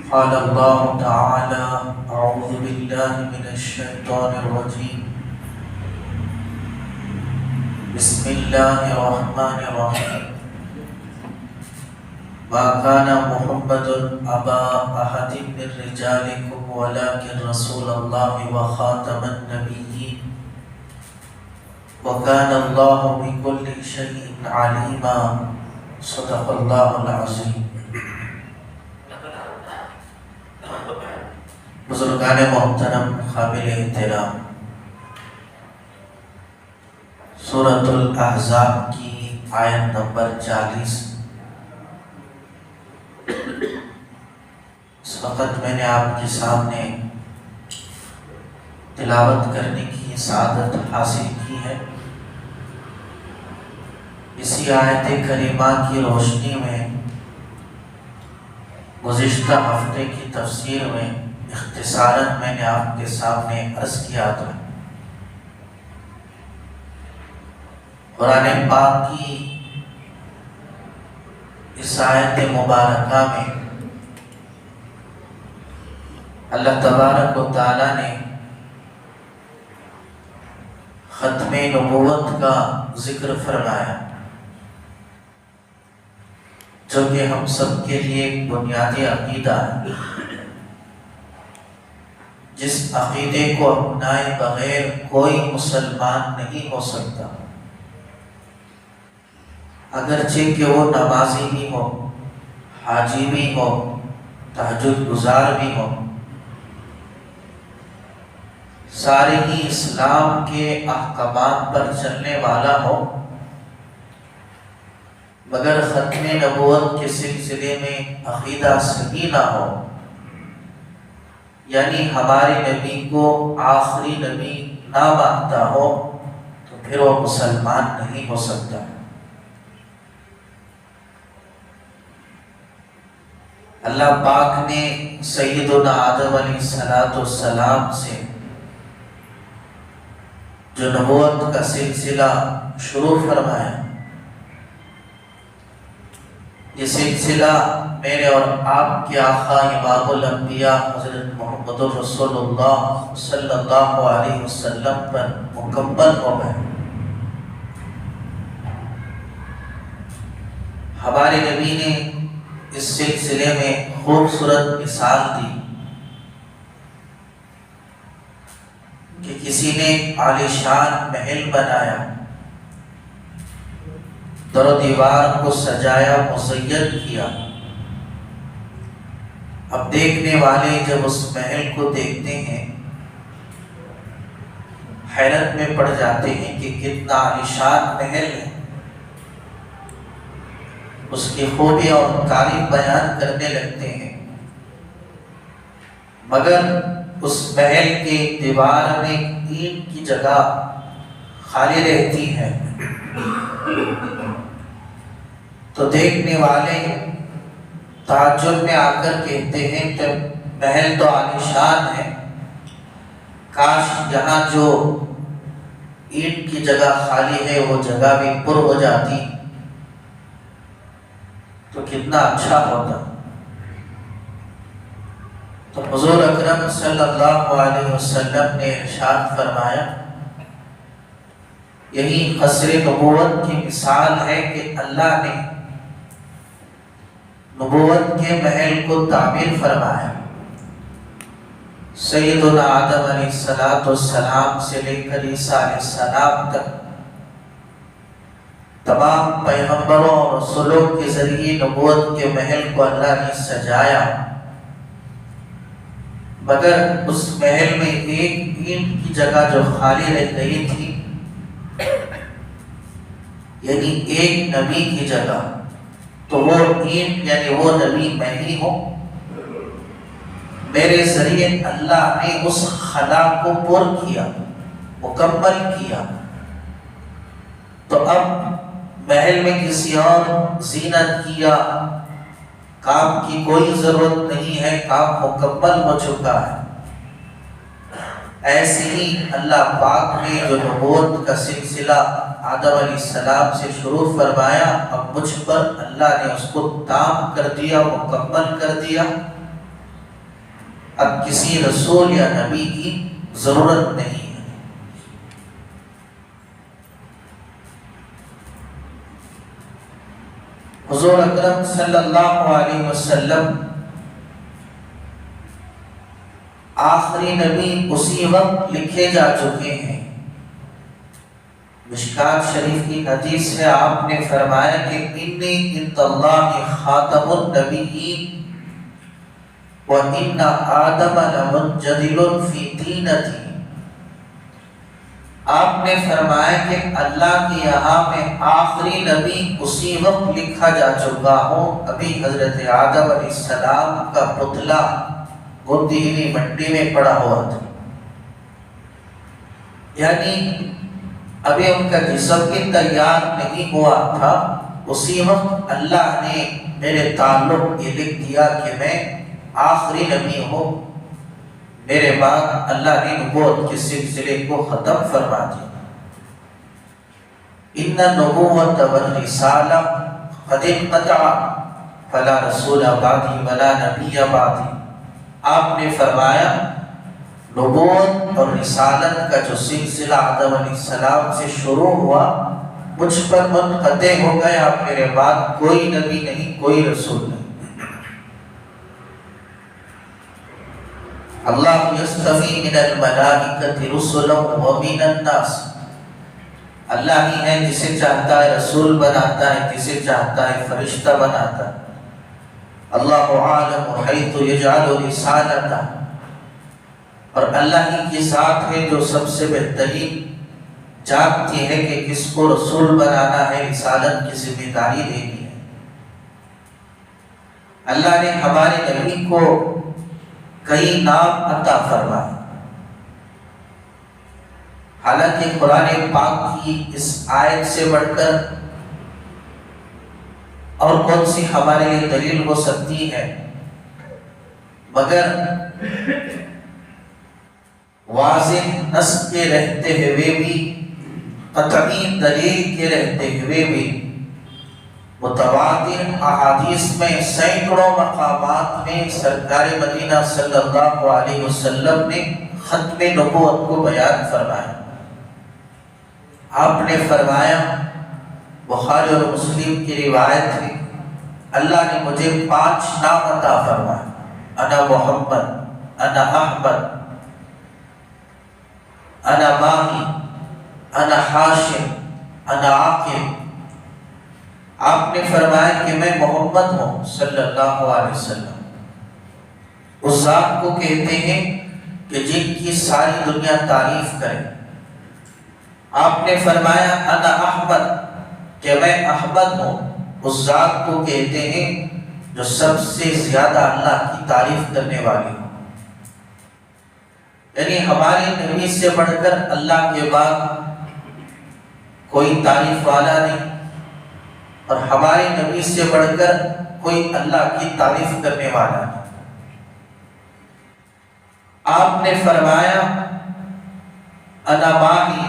قال الله تعالى: أعوذ بالله من الشيطان الرجيم. بسم الله الرحمن الرحيم. ما كان محمد أبا أحد من رجالكم ولكن رسول الله وخاتم النبيين وكان الله بكل شيء عليما. صدق الله العظيم. بزرگان محترم، قابل احترام، سورۃ الاحزاب کی آیت نمبر 40 اس وقت میں نے آپ کے سامنے تلاوت کرنے کی سعادت حاصل کی ہے۔ اسی آیت کریمہ کی روشنی میں گزشتہ ہفتے کی تفسیر میں اختصاراً میں نے آپ کے سامنے عرض کیا تھا، قرآن پاک کی اس آیت مبارکہ میں اللہ تبارک و تعالیٰ نے ختم نبوت کا ذکر فرمایا، جو کہ ہم سب کے لیے ایک بنیادی عقیدہ ہے۔ جس عقیدے کو اپنائے بغیر کوئی مسلمان نہیں ہو سکتا، اگرچہ کہ وہ نمازی بھی ہو، حاجی بھی ہو، تہجد گزار بھی ہو، سارے ہی اسلام کے احکامات پر چلنے والا ہو، مگر ختم نبوت کے سلسلے میں عقیدہ صحیح نہ ہو، یعنی ہمارے نبی کو آخری نبی نہ مانتا ہو، تو پھر وہ مسلمان نہیں ہو سکتا۔ اللہ پاک نے سیدنا آدم علیہ السلام سے جو نبوت کا سلسلہ شروع فرمایا، یہ سلسلہ میرے اور آپ کے آقا امام الانبیاء حضرت محمد رسول اللہ صلی اللہ علیہ وسلم پر مکمل ہو گئے۔ ہمارے نبی نے اس سلسلے میں خوبصورت مثال دی کہ کسی نے عالیشان محل بنایا، در و دیوار کو سجایا، مزین کیا۔ اب دیکھنے والے جب اس محل کو دیکھتے ہیں، حیرت میں پڑ جاتے ہیں کہ کتنا عالیشان محل ہے۔ اس کی خوبی اور تعریف بیان کرنے لگتے ہیں، مگر اس محل کی دیوار میں اینٹ کی جگہ خالی رہتی ہے، تو دیکھنے والے تعجب میں آ کر کہتے ہیں کہ محل تو عالیشان ہے، کاش یہاں جو اینٹ کی جگہ خالی ہے وہ جگہ بھی پر ہو جاتی تو کتنا اچھا ہوتا۔ تو حضور اکرم صلی اللہ علیہ وسلم نے ارشاد فرمایا، یہی قصر نبوت کی مثال ہے کہ اللہ نے نبوت کے محل کو تعمیر فرمایا۔ سیدنا آدم علیہ السلام سے لے کر عیسیٰ علیہ السلام تک تمام پیغمبروں اور رسولوں کے ذریعے نبوت کے محل کو اللہ نے سجایا، مگر اس محل میں ایک اینٹ کی جگہ جو خالی رہ گئی تھی، یعنی ایک نبی کی جگہ، تو وہ اینٹ یعنی وہ نبی میں ہی ہوں۔ میرے ذریعے اللہ نے اس خلا کو پر کیا، مکمل کیا، تو اب محل میں کسی اور زینت کی یا کام کی کوئی ضرورت نہیں ہے، کام مکمل ہو چکا ہے۔ ایسے ہی اللہ پاک نے جو نبوت کا سلسلہ آدم علیہ السلام سے شروع فرمایا، اب مجھ پر اللہ نے اس کو تام کر دیا، مکمل کر دیا، اب کسی رسول یا نبی کی ضرورت نہیں ہے۔ حضور اکرم صلی اللہ علیہ وسلم آخری نبی اسی وقت لکھے جا چکے ہیں۔ مشکات شریف کی حدیث ہے، آپ نے فرمایا کہ انی عند اللہ خاتم النبیین وَإِنَّ آدَمَ لَمُنْجَدِلٌ فِي دِينَتِهِ۔ آپ نے فرمایا کہ اللہ کے یہاں میں آخری نبی اسی وقت لکھا جا چکا ہوں، ابھی حضرت آدم علیہ السلام کا پتلا گندی ہوئی مٹی میں پڑا ہوا تھا، یعنی ابھی ان کا جسم بھی تیار نہیں ہوا تھا، اسی وقت اللہ نے میرے تعلق یہ لکھ دیا کہ میں آخری نبی ہوں، میرے بعد اللہ نے نبوت کے سلسلے کو ختم فرما دیا۔ ان النبوۃ والرسالہ قد انقطع فلا رسول بعدی ولا نبی بعدی۔ آپ نے فرمایا نبوت اور رسالت کا جو سلسلہ آدم علیہ السلام سے شروع ہوا مجھ پر منقطع ہو گیا، اب میرے بعد کوئی نبی نہیں، کوئی رسول نہیں۔ اللہ یصطفی من الملائکۃ رسلا ومن الناس، اللہ ہی ہے جسے چاہتا ہے رسول بناتا ہے، جسے چاہتا ہے فرشتہ بناتا ہے۔ اللہ عالم حیث یجعل رسالتہ، اور اللہ ہی کی ذات ہے جو سب سے بہترین جانتی ہے کہ کس کو رسول بنانا ہے، رسالت کی ذمہ داری دینی ہے۔ اللہ نے ہمارے نبی کو کئی نام عطا فرمائے، حالانکہ قرآن پاک کی اس آیت سے بڑھ کر اور کون سی ہمارے لیے دلیل ہو سکتی ہے، مگر واضح نص کے رہتے ہوئے بھی، قطعی دلیل کے رہتے ہوئے بھی، متواتر احادیث میں سینکڑوں مقامات میں سرکار مدینہ صلی اللہ علیہ وسلم نے ختم نبوت کو بیان فرمایا۔ آپ نے فرمایا، بخاری اور مسلم کی روایت ہے، اللہ نے مجھے 5 نام عطا فرمایا، انا محمد، انا احمد، انا ماہی، انا ہاشم، انا عاقب۔ آپ نے فرمایا کہ میں محمد ہوں صلی اللہ علیہ وسلم، اس ذات کو کہتے ہیں کہ جن کی ساری دنیا تعریف کرے۔ آپ نے فرمایا انا احمد، کہ میں احمد ہوں، اس ذات کو کہتے ہیں جو سب سے زیادہ اللہ کی تعریف کرنے والی ہوں۔ یعنی ہمارے نبی سے بڑھ کر اللہ کے بعد کوئی تعریف والا نہیں، اور ہمارے نبی سے بڑھ کر کوئی اللہ کی تعریف کرنے والا نہیں۔ آپ نے فرمایا انا ماہی،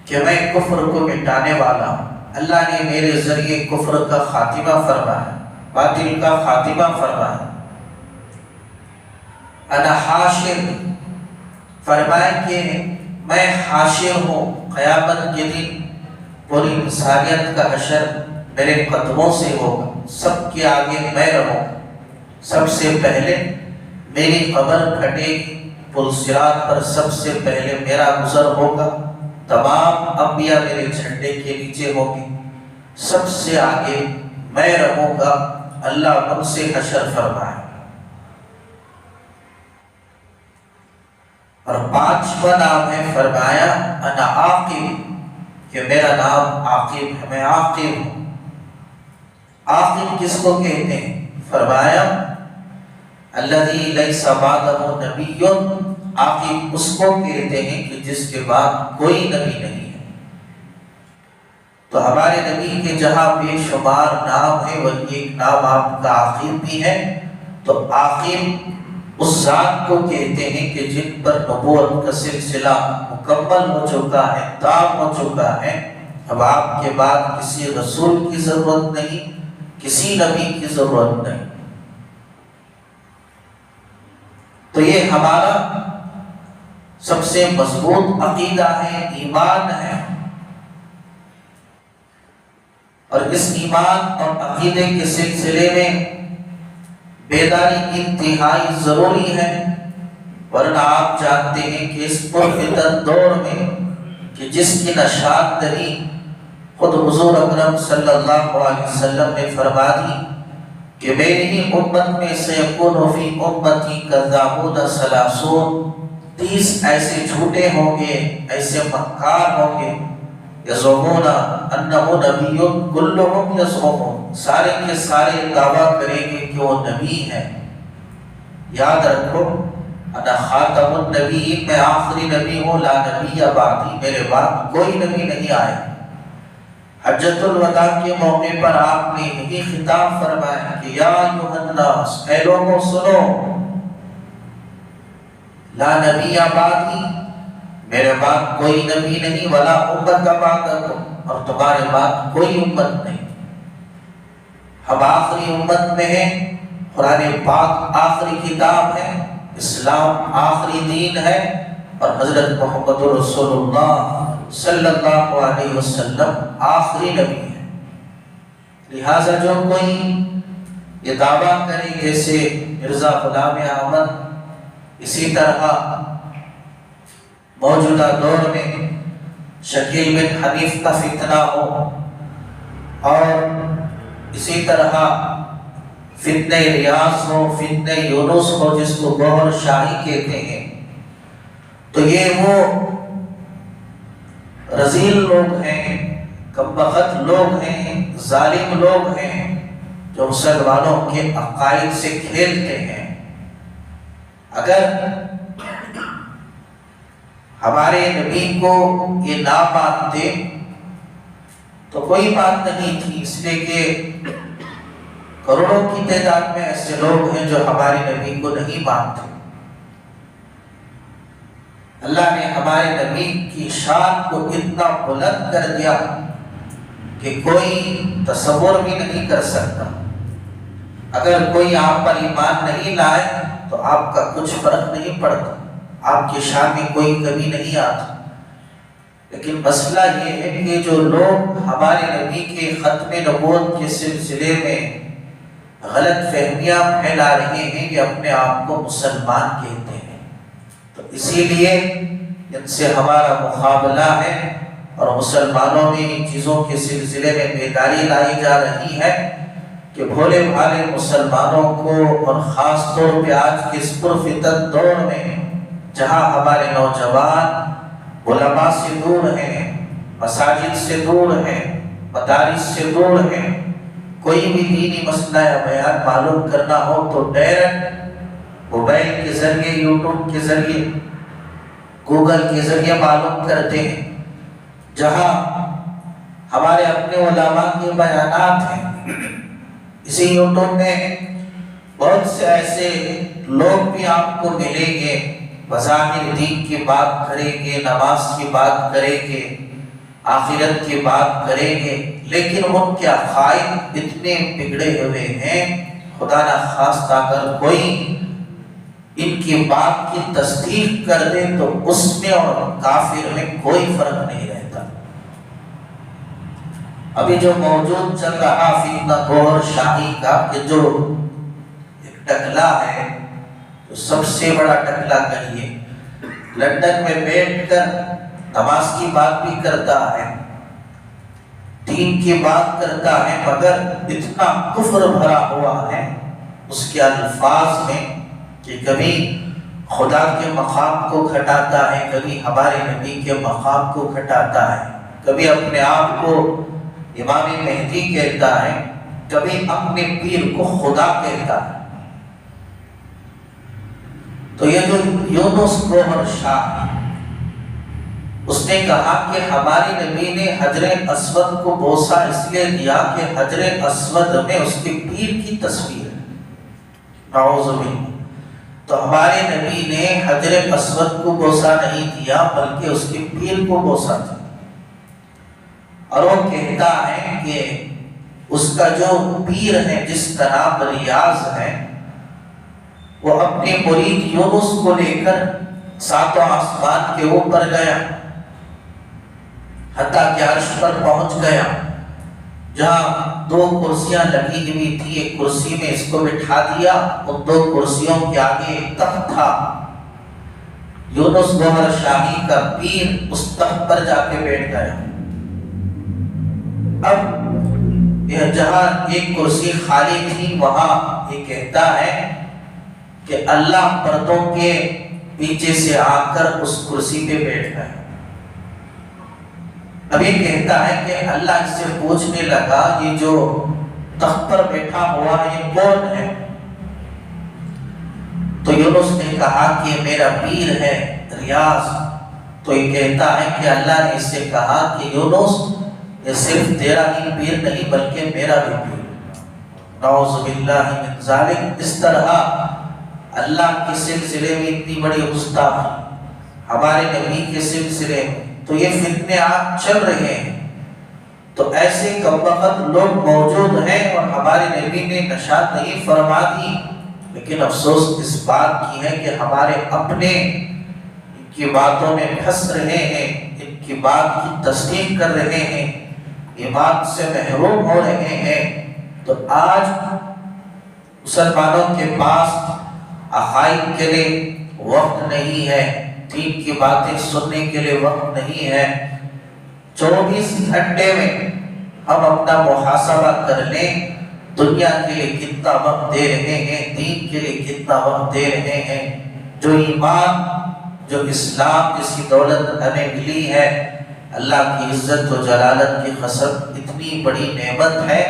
کہ میں کفر کو مٹانے والا ہوں، اللہ نے میرے ذریعے کفر کا خاتمہ فرمایا، باطل کا خاتمہ فرمایا۔ انا حاشر، فرمایا کہ میں حاشر ہوں، قیامت کے دن پوری انسانیت کا حشر میرے قدموں سے ہوگا، سب کے آگے میں رہوں، سب سے پہلے میری قبر پھٹے گی، پل صراط پر سب سے پہلے میرا گزر ہوگا، تمام انبیاء میرے جھنڈے کے نیچے ہوں گے، سب سے آگے میں رہوں گا، اللہ مجھ سے حشر فرمائے۔ اور 5واں نام ہے، فرمایا انا عاقب، کہ میرا نام عاقب ہے، میں عاقب ہوں۔ عاقب کس کو کہتے ہیں؟ فرمایا الذی لیس بعدہ نبی، عاقب اس کو کہتے ہیں کہ جس کے بعد کوئی نبی نہیں ہے۔ تو ہمارے نبی کے جہاں بے شمار نام ہے، وہی ایک نام آپ کا عاقب بھی ہے۔ تو عاقب اس ذات کو کہتے ہیں کہ جن پر نبوت کا سلسلہ مکمل ہو چکا ہے، تام ہو چکا ہے، اب آپ کے بعد کسی رسول کی ضرورت نہیں، کسی نبی کی ضرورت نہیں۔ تو یہ ہمارا سب سے مضبوط عقیدہ ہے، ایمان ہے، اور اس ایمان اور عقیدے کے سلسلے میں بیداری انتہائی ضروری ہے، ورنہ آپ جانتے ہیں کہ اس پرفتن دور میں کہ جس کی نشاط دہی خود حضور اکرم صلی اللہ علیہ وسلم نے فرما دی کہ میری ہی امت میں سیکون فی امتی کذابون ثلاثون، 30 ایسے جھوٹے ہوں گے، ایسے مکار ہوں گے، یزعمون انہ نبی کلہم یزعمون، سارے کے سارے دعویٰ کریں گے کہ وہ نبی ہے۔ یاد رکھو انا خاتم النبیین، میں آخری نبی ہوں، لا نبی بعدی، میرے بعد کوئی نبی نہیں آئے۔ حجۃ الوداع کے موقع پر آپ نے یہی خطاب فرمایا کہ یا ایھا الناس، اے لوگوں سنو، لا نبی بعدی، میرے بعد کوئی نبی نہیں، ولا امت بعدکم، اور تمہارے بعد کوئی امت نہیں۔ ہم آخری امت میں ہیں، قرآن پاک آخری کتاب ہے، اسلام آخری دین ہے، اور حضرت محمد رسول اللہ صلی اللہ علیہ وسلم آخری نبی ہے۔ لہٰذا جو کوئی یہ دعویٰ کرے جیسے مرزا غلام احمد، اسی طرح موجودہ دور میں شکیل بن حنیف کا فتنہ ہو، اور اسی طرح فتنہ ریاض ہو، فتنہ یونس ہو جس کو گوہر شاہی کہتے ہیں، تو یہ وہ رذیل لوگ ہیں، کمبخت لوگ ہیں، ظالم لوگ ہیں، جو مسلمانوں کے عقائد سے کھیلتے ہیں۔ اگر ہمارے نبی کو یہ نہ مانتے تو کوئی بات نہیں تھی، اس لیے کہ کروڑوں کی تعداد میں ایسے لوگ ہیں جو ہمارے نبی کو نہیں مانتے۔ اللہ نے ہمارے نبی کی شان کو اتنا بلند کر دیا کہ کوئی تصور بھی نہیں کر سکتا۔ اگر کوئی آپ پر ایمان نہیں لائے تو آپ کا کچھ فرق نہیں پڑتا، آپ کی شان میں کوئی کمی نہیں آتی۔ لیکن مسئلہ یہ ہے کہ جو لوگ ہمارے نبی کے ختم نبوت کے سلسلے میں غلط فہمیاں پھیلا رہے ہیں، یہ اپنے آپ کو مسلمان کہتے ہیں، تو اسی لیے ان سے ہمارا مقابلہ ہے، اور مسلمانوں میں ان چیزوں کے سلسلے میں بیداری لائی جا رہی ہے کہ بھولے بھالے مسلمانوں کو، اور خاص طور پہ آج کے اس پرفتن دور میں جہاں ہمارے نوجوان علماء سے دور ہیں، مساجد سے دور ہیں، مدارس سے دور ہیں، کوئی بھی دینی مسئلہ یا بیان معلوم کرنا ہو تو ڈائریکٹ موبائل کے ذریعے، یوٹیوب کے ذریعے، گوگل کے ذریعے معلوم کرتے ہیں۔ جہاں ہمارے اپنے علماء کے بیانات ہیں، اسی یوٹیوب میں بہت سے ایسے لوگ بھی آپ کو ملیں گے، بظاہر دین کی بات کریں گے، نماز کی بات کریں گے، آخرت کی بات کریں گے، لیکن ان کے عقائد اتنے بگڑے ہوئے ہیں، خدا نہ خواستہ اگر کوئی ان کی بات کی تصدیق کر دے تو اس میں اور کافر میں کوئی فرق نہیں رہتا۔ ابھی جو موجود چل رہا فتنہ گوہر شاہی کا، کہ جو ایک ٹکلا ہے، جو سب سے بڑا ٹکلا کہیے، لندن میں بیٹھ کر نماز کی بات بھی کرتا ہے، دین کی بات کرتا ہے، مگر اتنا کفر بھرا ہوا ہے اس کے الفاظ میں کہ کبھی خدا کے مقام کو گھٹاتا ہے، کبھی ہمارے نبی کے مقام کو گھٹاتا ہے، کبھی اپنے آپ کو امام مہدی کہتا ہے، کبھی اپنے پیر کو خدا کہتا ہے۔ تو یہ جو یونس گوہر شاہ، اس نے کہا کہ ہمارے نبی نے حجر اسود کو بوسہ اس لیے دیا کہ حجر اسود میں اس کے پیر کی تصویر ہے، نعوذ باللہ۔ تو ہمارے نبی نے حجر اسود کو بوسہ نہیں دیا بلکہ اس کے پیر کو بوسہ دیا، اور وہ کہتا ہے کہ اس کا جو پیر ہے، جس کا نام ریاض ہے، وہ اپنے مرید یونس کو لے کر ساتوں آسمان کے اوپر گیا، حتیٰ کہ عرش پر پہنچ گیا، جہاں 2 کرسیاں لگی ہوئی تھی، ایک کرسی میں اس کو بٹھا دیا، ان 2 کرسیوں کے آگے ایک تخت تھا، یونس گوہر شاہی کا پیر اس تخت پر جا کے بیٹھ گیا۔ اب یہ جہاں ایک کرسی خالی تھی، وہاں یہ کہتا ہے کہ اللہ پردوں کے پیچھے سے آ کر اس کرسی پہ بیٹھ گیا۔ اب یہ کہتا ہے کہ اللہ اس سے پوچھنے لگا، یہ جو تخت پر بیٹھا ہوا ہے یہ کون ہے؟ تو یونس نے کہا کہ میرا پیر ہے ریاض۔ تو یہ کہتا ہے کہ اللہ نے اس سے کہا کہ یونس یہ صرف تیرا ہی پیر نہیں بلکہ میرا بھی پیر۔ نعوذ باللہ من ذالک۔ اس طرح اللہ کے سلسلے میں اتنی بڑی گستاخی، ہمارے نبی کے سلسلے میں تو یہ فتنے آج چل رہے ہیں، تو ایسے کمبخت لوگ موجود ہیں اور ہمارے نبی نے نشات نہیں فرما دی، لیکن افسوس اس بات کی ہے کہ ہمارے اپنے ان کی باتوں میں پھنس رہے ہیں، ان کی بات کی تصدیق کر رہے ہیں، ایمان سے محروم ہو رہے ہیں۔ تو آج مسلمانوں کے پاس عقائد کے لیے وقت نہیں ہے، دین کی باتیں سننے کے لیے وقت نہیں ہے۔ 24 گھنٹے میں ہم اپنا محاسبہ کر لیں، دنیا کے لیے کتنا وقت دے رہے ہیں، دین کے لیے کتنا وقت دے رہے ہیں۔ جو ایمان، جو اسلام جیسی دولت ہمیں ملی ہے، اللہ کی عزت و جلالت کی قسم اتنی بڑی نعمت ہے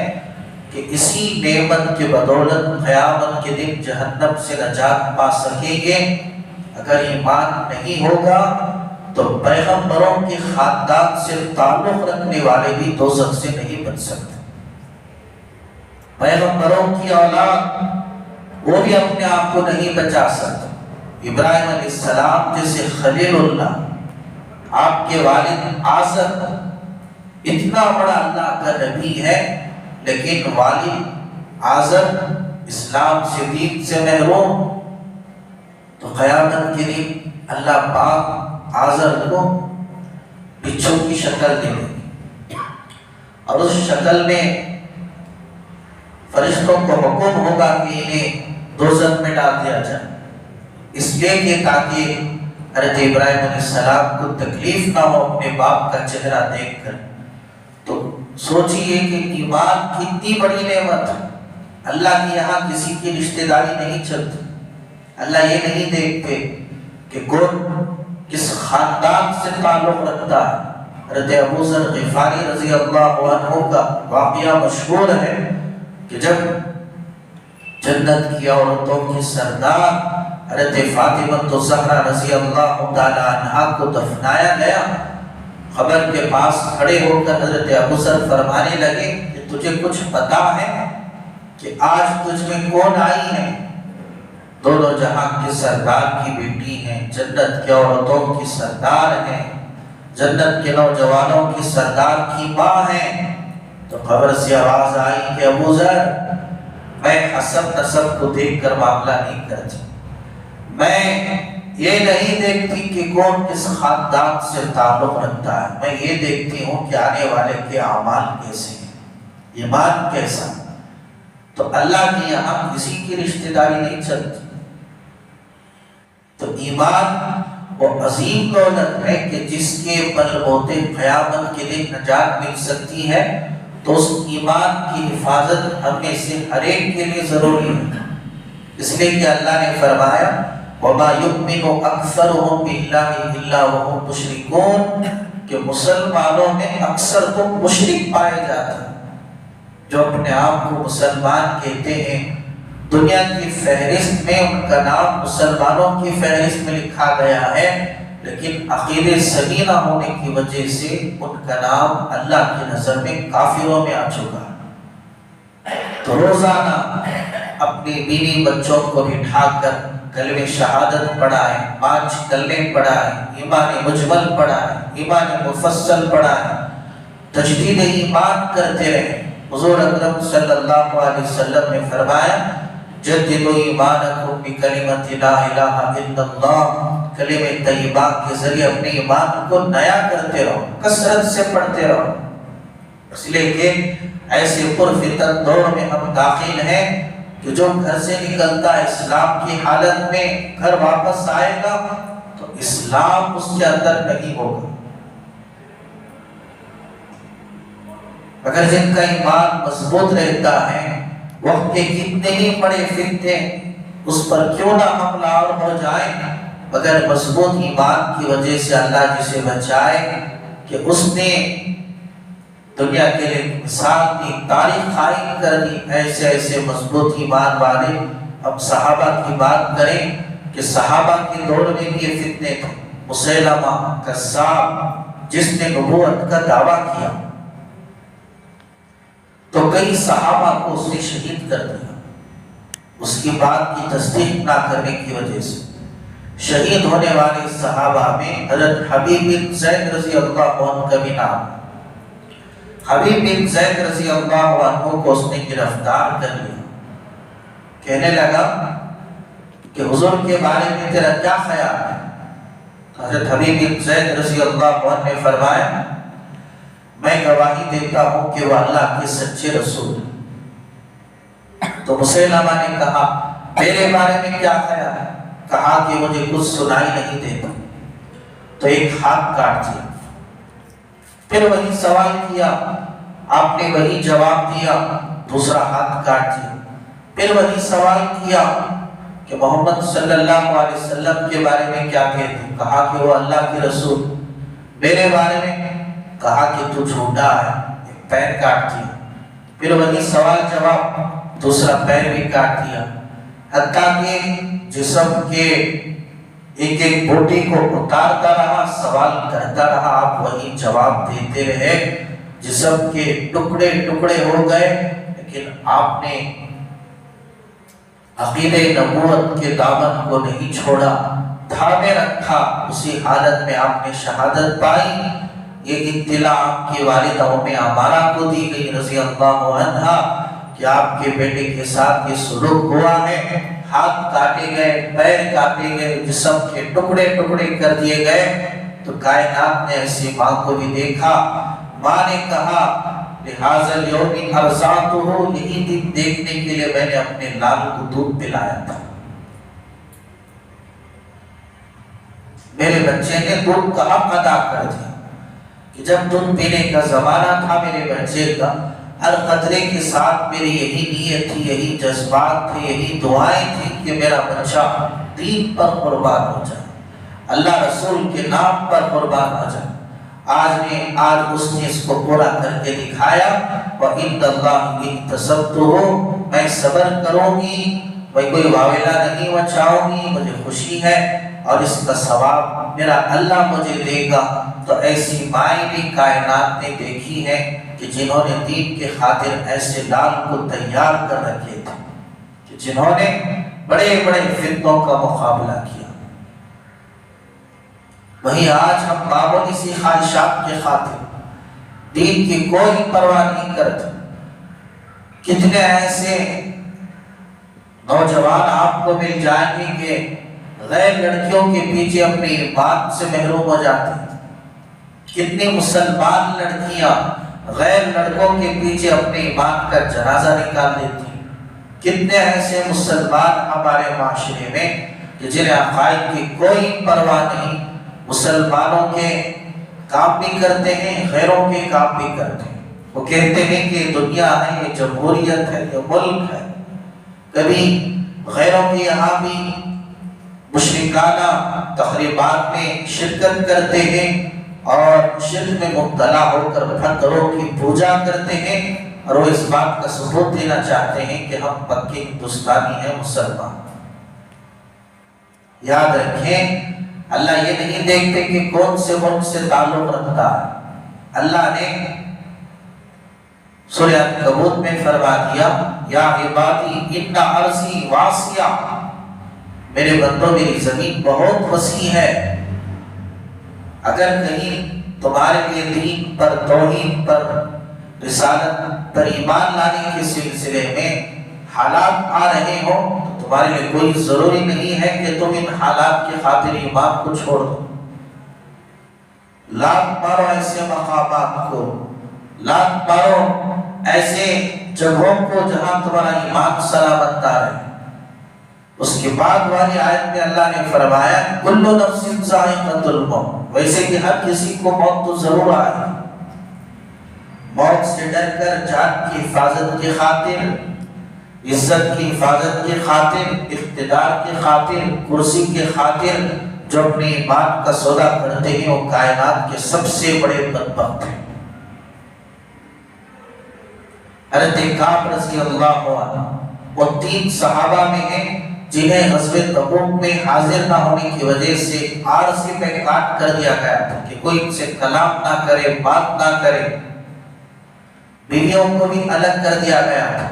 کہ اسی نعمت کے بدولت قیامت کے دن جہنم سے نجات پا سکیں گے۔ اگر ایمان نہیں ہوگا تو پیغمبروں کے خاندان سے تعلق رکھنے والے بھی دوزخ سے نہیں بچ سکتے۔ پیغمبروں کی اولاد وہ بھی اپنے آپ کو نہیں بچا سکتے۔ ابراہیم علیہ السلام جیسے خلیل اللہ، آپ کے والد آزر اتنا بڑا اللہ کا نبی ہے، لیکن والد آزر اسلام سے، دین سے محروم۔ تو قیامت کے دن اللہ پاک آزر کو بچھو کی شکل دے گی، اور اس شکل میں فرشتوں کو حکم ہوگا کہ انہیں دوزخ میں ڈال دیا جائے، اس لیے کہ تاکہ حضرت ابراہیم علیہ السلام کو تکلیف نہ ہو اپنے باپ کا چہرہ دیکھ کر۔ تو سوچئے کہ ایمان کتنی بڑی نعمت ہے۔ اللہ کی یہاں کسی کی رشتہ داری نہیں چلتی، اللہ یہ نہیں دیکھتے کہ کون کس خاندان سے تعلق رکھتا ہے۔ حضرت ابو ذر غفاری رضی اللہ عنہ کا واقعہ مشہور ہے کہ جب جنت کی عورتوں کی سردار حضرت فاطمہ الزہرا رضی اللہ تعالی عنہا کو دفنایا گیا، قبر کے پاس کھڑے ہو کر حضرت ابو ذر فرمانے لگے کہ تجھے کچھ پتا ہے کہ آج تجھ میں کون آئی ہے؟ دونوں جہاں کے سردار کی بیٹی ہیں، جنت کے عورتوں کی سردار ہیں، جنت کے نوجوانوں کی سردار کی ماں ہیں۔ تو قبر سے آواز آئی کہ ابو ذر، میں حسب نسب کو دیکھ کر معاملہ نہیں کرتی، میں یہ نہیں دیکھتی کہ کون کس خاندان سے تعلق رکھتا ہے، میں یہ دیکھتی ہوں کہ آنے والے کے اعمال کیسے ہیں، ایمان کیسا۔ تو اللہ کی یہاں کسی کی رشتہ داری نہیں چلتی۔ تو ایمان وہ عظیم دولت ہے کہ جس کے بلبوتے قیامت کے دن نجات مل سکتی ہے، تو اس ایمان کی حفاظت ہم میں سے ہر ایک کے لیے ضروری ہے۔ اس لیے کہ اللہ نے فرمایا وَمَا يُؤْمِنُ أَكْثَرُهُمْ بِاللَّهِ إِلَّا وَهُمْ مُشْرِكُونَ، کہ مسلمانوں میں اکثر تو مشرک پائے جاتے ہیں، جو اپنے آپ کو مسلمان کہتے ہیں، دنیا کی فہرست میں ان کا نام مسلمانوں کی فہرست میں لکھا گیا ہے، لیکن عقیدے صحیح نہ ہونے کی وجہ سے ان کا نام اللہ کی نظر میں کافروں میں آ چکا ہے۔ تو روزانہ اپنی بیوی بچوں کو بٹھا کر کلمہ شہادت پڑھائیں، 5 کلمے پڑھائیں، ایمان مجمل پڑھائیں، ایمان مفصل پڑھائیں، تجدید ایمان کرتے رہیں۔ حضور اکرم صلی اللہ علیہ وسلم نے فرمایا جددوا ایمانکم بکلمۃ لا الہ الا اللہ، کلمہ طیبہ کے ذریعے اپنے ایمان کو نیا کرتے رہو، کثرت سے پڑھتے رہو، اس لیے کہ ایسے پرفتن دور میں ہم داخل ہیں کہ جو گھر سے نکلتا ہے اسلام کی حالت میں گھر واپس آئے گا تو اسلام اس کے اندر نہیں ہوگا، مگر جن کا ایمان مضبوط رہتا ہے وقت کے کتنے ہی بڑے فتنے اس پر کیوں نہ حملہ آور ہو جائے، مگر مضبوط ایمان کی وجہ سے اللہ جسے بچائے کہ اس نے دنیا کے لیے مثال دی، تاریخ قائم کر دی، ایسے ایسے مضبوط ایمان والے۔ اب صحابہ کی بات کریں کہ صحابہ کے دور میں بھی یہ فتنے تھے، مسیلمہ کذاب جس نے نبوت کا دعویٰ کیا تو کئی صحابہ کو اس نے شہید کر دیا، اس کی بات کی تصدیق نہ کرنے کی وجہ سے۔ شہید ہونے والے صحابہ میں حضرت حبیب بن زید رضی اللہ عنہ کا بھی نام ہے۔ حبیب بن زید رضی اللہ عنہ کو اس نے گرفتار کر لیا، کہنے لگا کہ حضور کے بارے میں تیرا کیا خیال ہے؟ حضرت حبیب بن زید رضی اللہ عنہ نے فرمایا میں گواہی دیتا ہوں کہ وہ اللہ کے سچے رسول ہیں۔ تو مسیلمہ نے کہا میرے بارے میں کیا خیال ہے؟ کہا کہ مجھے کچھ سنائی نہیں دیتا، تو ایک ہاتھ کاٹ دیا، پھر وہی سوال کیا، آپ نے وہی جواب دیا، دوسرا ہاتھ کاٹ دیا، پھر وہی سوال کیا کہ محمد صلی اللہ علیہ وسلم کے بارے میں کیا کہتے ہیں؟ کہا کہ وہ اللہ کے رسول۔ میرے بارے میں کہا کہ تو جھوٹا ہے، ایک پیر کاٹ دیا، پھر وہی سوال جواب، دوسرا پیر بھی کاٹ دیا، حتیٰ کہ جسم کے ایک ایک بوٹی کو اتارتا رہا، سوال کرتا رہا، آپ وہی جواب دیتے رہے، جسم کے ٹکڑے ٹکڑے ہو گئے، لیکن آپ نے عقیدہ نبوت کے دامن کو نہیں چھوڑا، تھامے رکھا، اسی حالت میں آپ نے شہادت پائی۔ یہ اطلاع آپ کی والدہ ام عمارہ کو دی گئی رضی اللہ عنہا کہ آپ کے بیٹے کے ساتھ یہ سلوک ہوا ہے، ہاتھ کاٹے گئے، پیر کاٹے گئے، جسم کے ٹکڑے ٹکڑے کر دیے گئے۔ تو کائنات نے ایسی ماں کو بھی دیکھا، ماں نے کہا لہذا اليوم ارضعته، یہی دن دیکھنے کے لیے میں نے اپنے لال کو دودھ پلایا تھا، میرے بچے نے دودھ کا حق ادا کر دیا کہ جب دودھ پینے کا زمانہ تھا میرے بچے کا، ہر قطرے کے ساتھ میری یہی نیت تھی، یہی جذبات تھے، یہی دعائیں تھیں کہ میرا بچہ دین پر قربان ہو جائے، اللہ رسول کے نام پر قربان ہو جائے۔ آج اس نے اس کو پورا کر کے دکھایا، وَإِنَّ اللَّهِ اِنْتَصَبْتُهُ، میں صبر کروں گی، میں کوئی واویلا نہیں بچاؤں گی، مجھے خوشی ہے اور اس کا ثواب میرا اللہ مجھے دے گا۔ تو ایسی مائیں بھی کائنات نے دیکھی ہے کہ جنہوں نے دین کے خاطر ایسے لال کو تیار کر رکھے تھے، کہ جنہوں نے بڑے بڑے فتنوں کا مقابلہ کیا۔ وہیں آج ہم معمولی سی خواہشات کے خاطر دین کی کوئی پرواہ نہیں کرتے۔ کتنے ایسے نوجوان آپ کو مل جائیں گے کہ غیر لڑکیوں کے پیچھے اپنی ایمان سے محروم ہو جاتے ہیں۔ کتنی مسلمان لڑکیاں غیر لڑکوں کے پیچھے اپنے ایمان کا جنازہ نکال دیتی ہیں۔ کتنے ایسے مسلمان ہمارے معاشرے میں کہ جنہیں عقائد کی کوئی پرواہ نہیں، مسلمانوں کے کام بھی کرتے ہیں، غیروں کے کام بھی کرتے ہیں۔ وہ کہتے ہیں کہ یہ دنیا ہے، یہ جمہوریت ہے، یہ ملک ہے۔ کبھی غیروں کے یہاں بھی مشرکانہ تقریبات میں شرکت کرتے ہیں اور شرک میں مبتلا ہو کر پتھروں کی پوجا کرتے ہیں، اور وہ اس بات کا ثبوت دینا چاہتے ہیں کہ ہم پکے ہندوستانی ہیں، مسلمان۔ یاد رکھیں اللہ یہ نہیں دیکھتے کہ کون سے ملک سے تعلق رکھتا ہے۔ اللہ نے سورہ عنکبوت میں فرما دیا یا عبادی ان ارضی واسعہ، میرے بندوں میری زمین بہت وسیع ہے، اگر کہیں تمہارے لیے دین پر، توحید پر، رسالت پر ایمان لانے کے سلسلے میں حالات آ رہے ہوں تو تمہارے لیے کوئی ضروری نہیں ہے کہ تم ان حالات کی خاطر ایمان کو چھوڑ دو۔ لات مارو ایسے مقامات کو، لات مارو ایسے جگہوں کو جہاں تمہارا ایمان سلامت نہ رہے۔ اس کے بعد والی آیت میں اللہ نے فرمایا کل نفس ذائقۃ الموت، ویسے کہ ہر کسی کو موت تو ضرور آئے گی۔ موت سے ڈر کر جان کی حفاظت کی خاطر، عزت کی حفاظت کی خاطر، اقتدار کی خاطر، کرسی کی خاطر جو اپنے ایمان کا سودا کرتے ہیں وہ کائنات کے سب سے بڑے بدبخت ہیں۔ حضرت کعب رضی اللہ عنہ وہ 3 صحابہ میں ہیں جنہیں غزوہ تبوک میں حاضر نہ ہونے کی وجہ سے عارضی پہ کاٹ کر دیا گیا تھا کہ کوئی ان سے کلام نہ کرے، بات نہ کرے۔ بیویوں کو بھی الگ کر دیا گیا تھا۔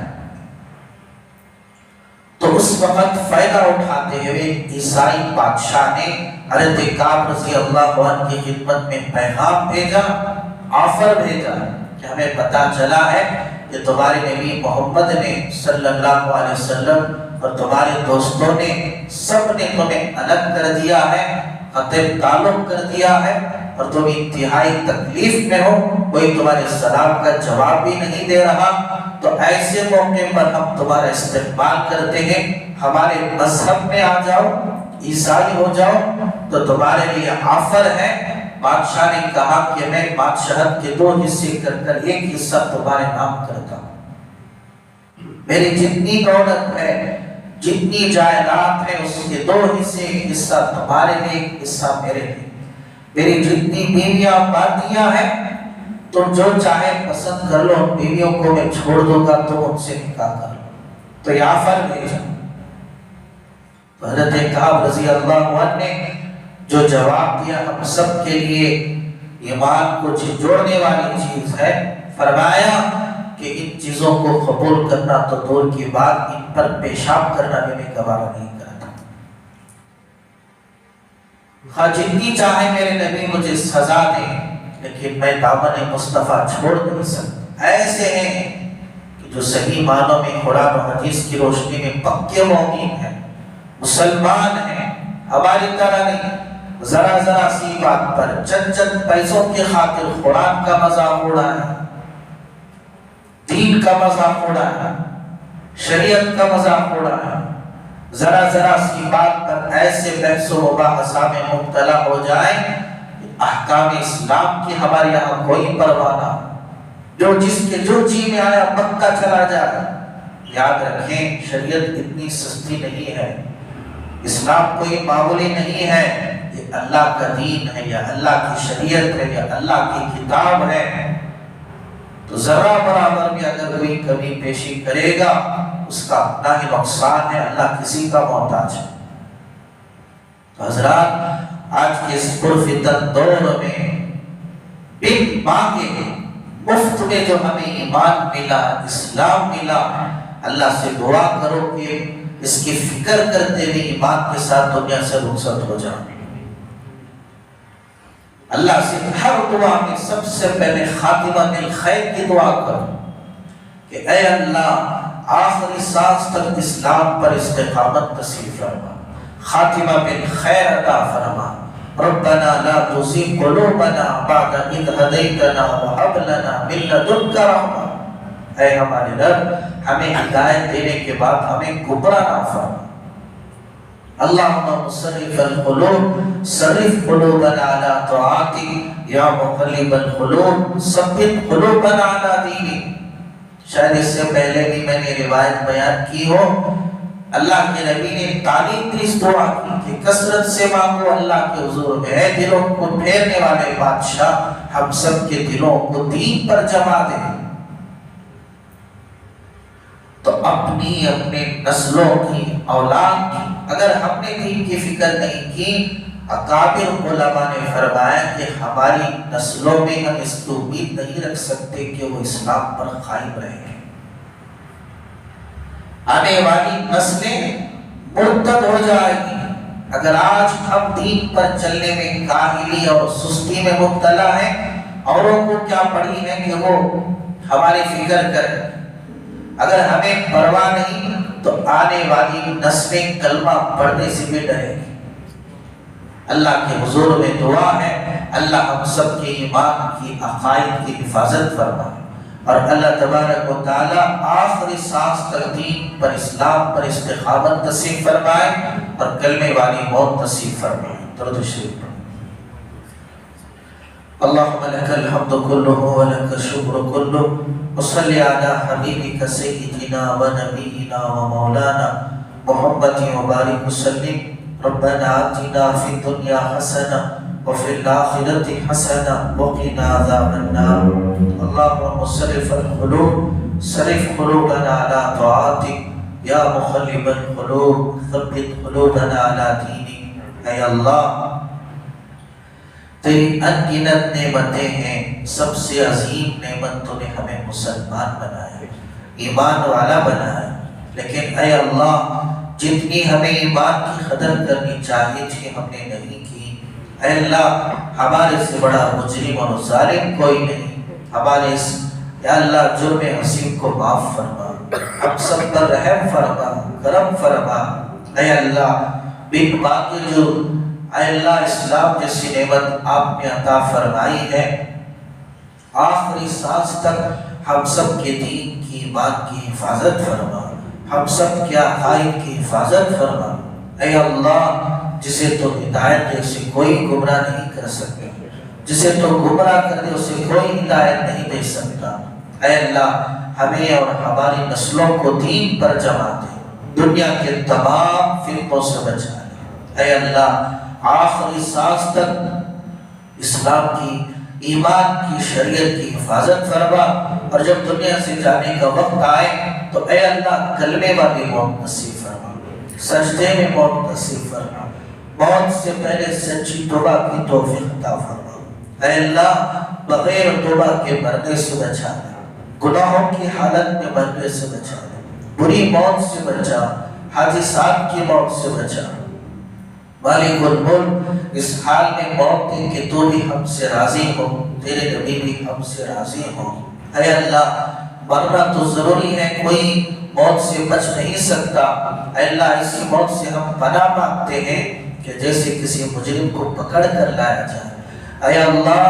تو اس وقت فائدہ اٹھاتے ہوئے عیسائی بادشاہ نے حضرت کعب رضی اللہ عنہ کی خدمت میں پیغام بھیجا، آفر بھیجا کہ ہمیں پتہ چلا ہے کہ تمہارے نبی محمد نے صلی اللہ علیہ وسلم اور تمہارے دوستوں نے سب نے تمہیں الگ کر دیا ہے، قطع تعلق کر دیا ہے اور تم انتہائی تکلیف میں ہو، کوئی تمہارے سلام کا جواب بھی نہیں دے رہا۔ تو ایسے موقع پر ہم تمہارا استقبال کرتے ہیں، ہمارے مذہب میں آ جاؤ، عیسائی ہو جاؤ، تو تمہارے لیے آفر ہے۔ بادشاہ نے کہا کہ میں بادشاہت کے 2 حصے کر کر ایک حصہ تمہارے نام کرتا ہوں۔ میری جتنی دولت ہے، جتنی جائیداد ہے، اس کے 2 حصے، ایک حصہ تمہارے لیے، ایک حصہ میرے لیے۔ میری جتنی بیویاں باندیاں ہیں، تم جو چاہے پسند کر لو، بیویوں کو میں چھوڑ دوں گا، تم ان سے نکاح کر لو۔ تو یہ آفر بھیجا۔ حضرت کعب رضی اللہ عنہ نے جو جواب دیا ہم سب کے لیے ایمان کو جوڑنے والی چیز ہے، فرمایا کہ ان چیزوں کو قبول کرنا تو دور کی بات، ان پر پیشاب کرنا بھی میں گوارا نہیں کرتا۔ ہاں جتنی چاہے میرے نبی مجھے سزا دے، لیکن میں دامن مصطفیٰ چھوڑ نہیں سکتا۔ ایسے ہیں کہ جو صحیح معنوں میں قرآن و حدیث کی روشنی میں پکے مومن ہیں، مسلمان ہیں، ہماری طرح نہیں ذرا ذرا سی بات پر چند پیسوں کی خاطر قرآن کا مذاق اڑا ہے، دین کا مذاق اڑا ہے، شریعت کا مذاق اڑا ہے، ذرا ذرا سی بات پر ایسے بحث و مباحثہ میں مبتلا ہو جائے، احکام اسلام کی ہمارے یہاں کوئی پرواہ نہ، جو جس کے جو جی میں آیا پکا چلا جائے۔ یاد رکھیں شریعت اتنی سستی نہیں ہے، اسلام کوئی معمولی نہیں ہے، یہ اللہ کا دین ہے، یا اللہ کی شریعت ہے، یا اللہ کی کتاب ہے۔ تو ذرا برابر بھی اگر کوئی کمی پیشی کرے گا اس کا اپنا ہی نقصان ہے، اللہ کسی کا محتاج ہے۔ تو حضرات آج کے اس پرفتن دور میں بن مانگے مفت میں جو ہمیں ایمان ملا، اسلام ملا، اللہ سے دعا کرو کہ اس کی فکر کرتے ہوئے ایمان کے ساتھ دنیا سے رخصت ہو جاؤ۔ اللہ سے ہر دعا میں سب سے پہلے خاتمہ بالخیر کی دعا کرو کہ اے اللہ آخری سانس تک اسلام پر استقامت نصیب فرما، خاتمہ بالخیر عطا فرما۔ ربنا لا تزغ قلوبنا بعد إذ هديتنا وهب لنا من لدنك رحمة، اے ہمارے رب ہمیں ہدایت دینے کے بعد ہمیں گمراہ نہ فرما۔ اللہم صرف القلوب صرف قلوبنا على طاعتك یا مقلب القلوب ثبت قلوبنا على دینک۔ شاید اس سے پہلے بھی میں نے روایت بیان کی ہو، اللہ کے نبی نے تعلیم دی اس دعا کی کہ کثرت سے مانگو اللہ کے حضور میں، اے دلوں کو پھیرنے والے بادشاہ ہم سب کے دلوں کو دین پر جما دے۔ تو اپنی اپنے نسلوں کی، اولاد کی اگر ہم نے دین کی فکر نہیں کی، اکابر علماء نے فرمایا کہ ہماری نسلوں میں ہم اس کی امید نہیں رکھ سکتے کہ وہ اسلام پر قائم رہیں گے۔ آنے والی نسلیں مرتد ہو جائے گی اگر آج ہم دین پر چلنے میں کاہلی اور سستی میں مبتلا ہیں۔ اوروں کو کیا پڑی ہے کہ وہ ہماری فکر کریں، اگر ہمیں پرواہ نہیں تو آنے والی نسلیں کلمہ پڑھنے سے بھی ڈرے گی۔ اللہ کے حضور میں دعا ہے اللہ ہم سب کے ایمان کی عقائد کی حفاظت فرمائے، اور اللہ تبارک و تعالی آخری سانس تک دین پر اسلام پر استقامت نصیب فرمائے اور کلمے والی موت نصیب فرمائے۔ درود شریف اللهم لك الحمد كله ولك الشكر كله وصل على حبيبك سيدنا ونبينا ومولانا محمد وبارك وسلم ربنا آتنا في الدنيا حسنة وفي الآخرة حسنة وقنا عذاب النار اللهم صرف القلوب صرف قلوبنا على طاعتك يا مقلب القلوب ثبت قلوبنا على دينك۔ اے اللہ تیری انگنت نعمتیں ہیں، سب سے عظیم نعمت تو نے ہمیں مسلمان بنایا، ایمان والا بنایا، لیکن اے اللہ جتنی ہمیں ایمان کی قدر کرنی چاہیے تھی ہم نے نہیں کی۔ اے اللہ ہمارے سے بڑا مجرم اور ظالم کوئی نہیں، ہمارے یا اللہ جرم حسین کو معاف فرما، ہم سب پر رحم فرما، کرم فرما۔ اے اللہ بن باقی جو اے اللہ اسلام جیسی نعمت آپ نے عطا فرمائی ہے، آخری سانس تک ہم سب کے دین کی ایمان کی حفاظت فرما، ہم سب کے عقائد کی حفاظت فرما۔ اے اللہ جسے تو ہدایت دے اسے کوئی گمراہ نہیں کر سکتا، جسے تو گمراہ کر دے اسے کوئی ہدایت نہیں دے سکتا۔ اے اللہ ہمیں اور ہماری نسلوں کو دین پر جما دے، دنیا کے تمام فتنوں سے بچا لے۔ اے اللہ آخری سانس تک اسلام کی ایمان کی شریعت کی حفاظت فرما، اور جب دنیا سے جانے کا وقت آئے تو اے اللہ کلمے والی موت نصیب فرما، سجدے میں موت نصیب فرما، موت سے پہلے سچی توبہ کی توفیق عطا فرما۔ اے اللہ بغیر توبہ کے مرنے سے بچا لے، گناہوں کی حالت میں مرنے سے بچا لے، بری موت سے بچا، حادثات کی موت سے بچا۔ مالک الملک اس حال میں موت دے کہ تو بھی ہم سے راضی ہو، تیرے نبی بھی ہم سے راضی ہو۔ اے اللہ مرنا تو ضروری ہے، کوئی موت سے بچ نہیں سکتا۔ اے اللہ اسی موت سے ہم پناہ مانگتے ہیں کہ جیسے کسی مجرم کو پکڑ کر لایا جائے۔ اے اللہ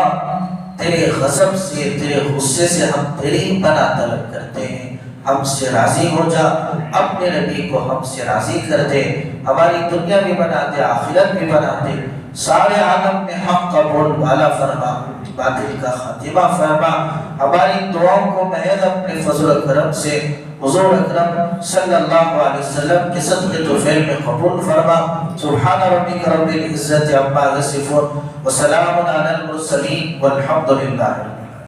تیرے غضب سے تیرے غصے سے ہم تیری پناہ طلب کرتے ہیں، ہم سے راضی ہو جا، اپنے نبی کو ہم سے راضی کر دے، ہماری دنیا بھی بنا دے آخرت بھی بنا دے، سارے عالم میں حق کا بول بالا فرما، باطل کا خاتمہ فرما، ہماری دعاؤں کو محض اپنے فضل و کرم سے حضور اکرم صلی اللہ علیہ وسلم کے صدقے طفیل میں قبول فرما۔ سبحان ربک رب العزت عما یصفون وسلام علی المرسلین والحمد للہ۔